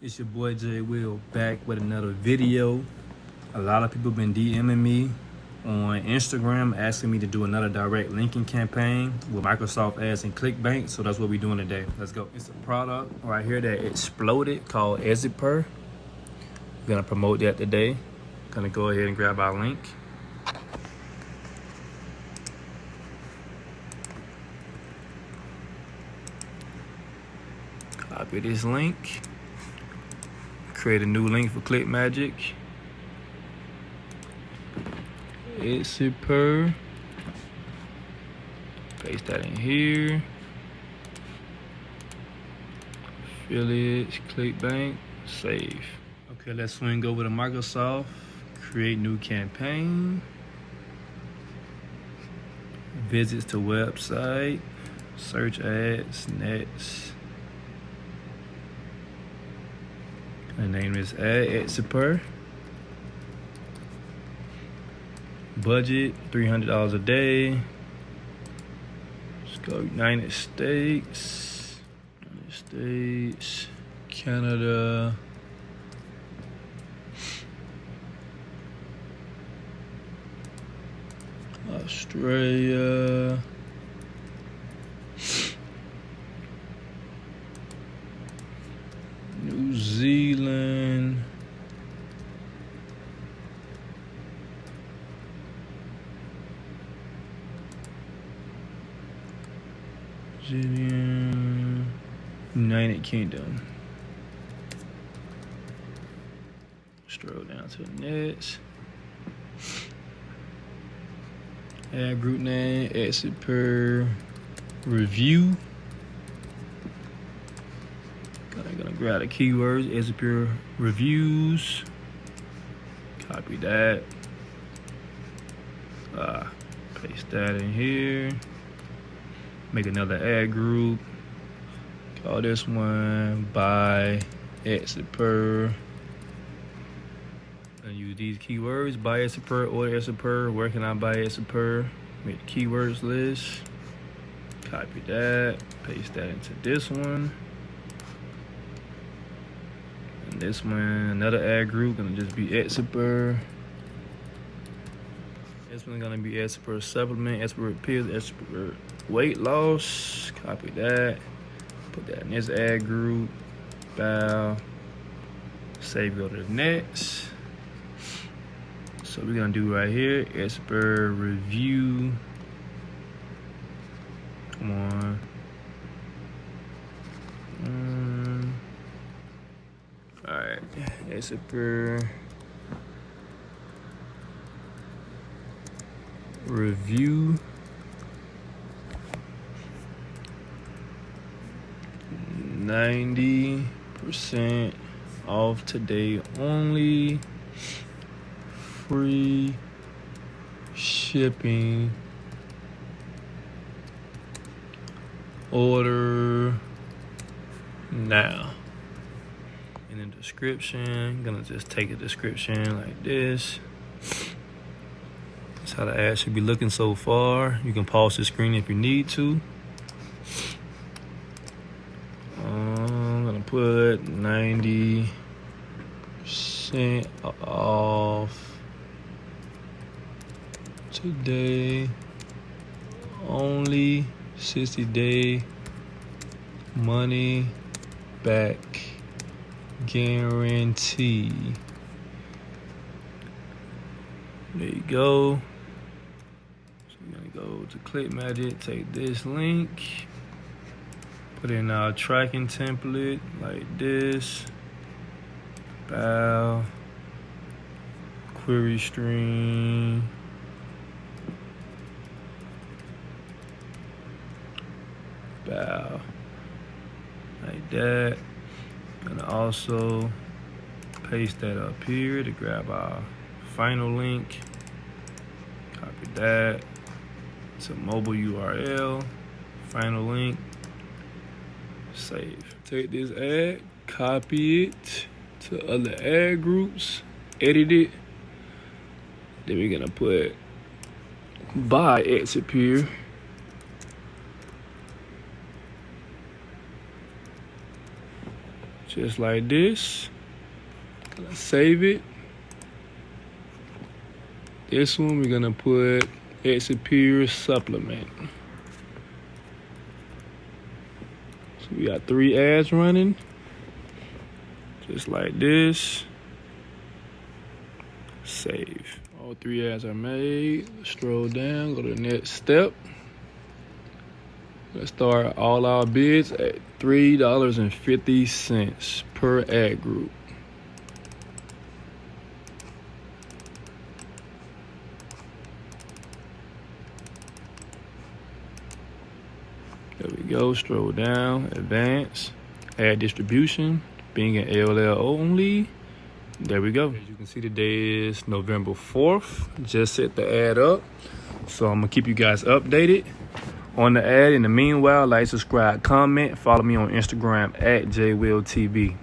It's your boy J Will back with another video. A lot of people been DMing me on Instagram asking me to do another direct linking campaign with Microsoft Ads and ClickBank. So that's what we're doing today. Let's go. It's a product right here that exploded called Ezipur. We're gonna promote that today. Gonna go ahead and grab our link. Copy this link. Create a new link for ClickMagick. Ezipur. Paste that in here. Affiliates, ClickBank, save. Okay, let's swing over to Microsoft. Create new campaign. Visits to website. Search ads, next. The name is Ezipur. Budget $300 a day. Let's go United States, Canada, Australia, New Zealand, United Kingdom. Scroll down to the next. Add group name, Ezipur review. Gonna grab the keywords, Ezipur reviews. Copy that. Paste that in here. Make another ad group. Call this one Buy Ezipur. Gonna use these keywords: buy Ezipur, order Ezipur, where can I buy Ezipur? Make the keywords list. Copy that. Paste that into this one. And this one, another ad group, gonna just be Ezipur. This one's gonna be Ezipur supplement, Ezipur pills, Ezipur weight loss. Copy that. Put that in this ad group. Bow. Save, go to the next. So we're gonna do right here, Ezipur review. Come on. All right, Ezipur review. 90% off today only. Free shipping. Order now. In the description, gonna just take a description like this. That's how the ad should be looking so far. You can pause the screen if you need to. I'm gonna put 90% off today only. 60-day money back guarantee. There you go. So we're gonna go to ClickMagick, take this link, put in our tracking template like this. Bow, query string, bow, like that. Gonna also paste that up here to grab our final link. Copy that. It's a mobile URL. Final link. Save. Take this ad, copy it to other ad groups, edit it. Then we're gonna put buy Ezipur. Just like this. Let's save it. This one we're gonna put Superior Supplement. So we got 3 ads running. Just like this. Save. All 3 ads are made. Scroll down, go to the next step. Let's start all our bids at $3.50 per ad group. There we go, scroll down, advance, add distribution, Bing and LL only. There we go. As you can see, today is November 4th. Just set the ad up. So I'm gonna keep you guys updated on the ad. In the meanwhile, like, subscribe, comment, follow me on Instagram at JWillTV.